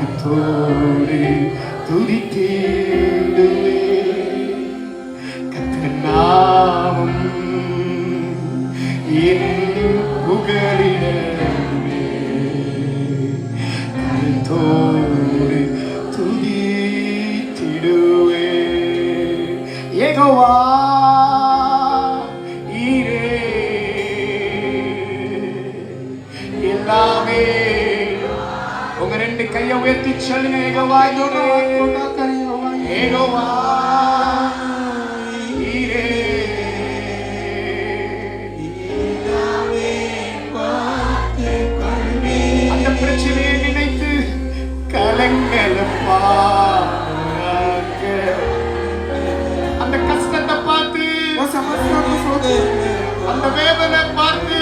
கத்தோடு துதித்திடுவே கர்த்தர் நாமம் என் புகழிடமே கத்தோடு துதித்திடுவே யெகோவா ஈரே எல்லாமே உங்க ரெண்டு கையை உயர்த்தி சொல்லுங்க யெகோவா யெகோவா ஈரே அந்த பிரச்சனையை நினைத்து கலங்கலப்பா அந்த கஷ்டத்தை பார்த்து அந்த வேதனை பார்த்து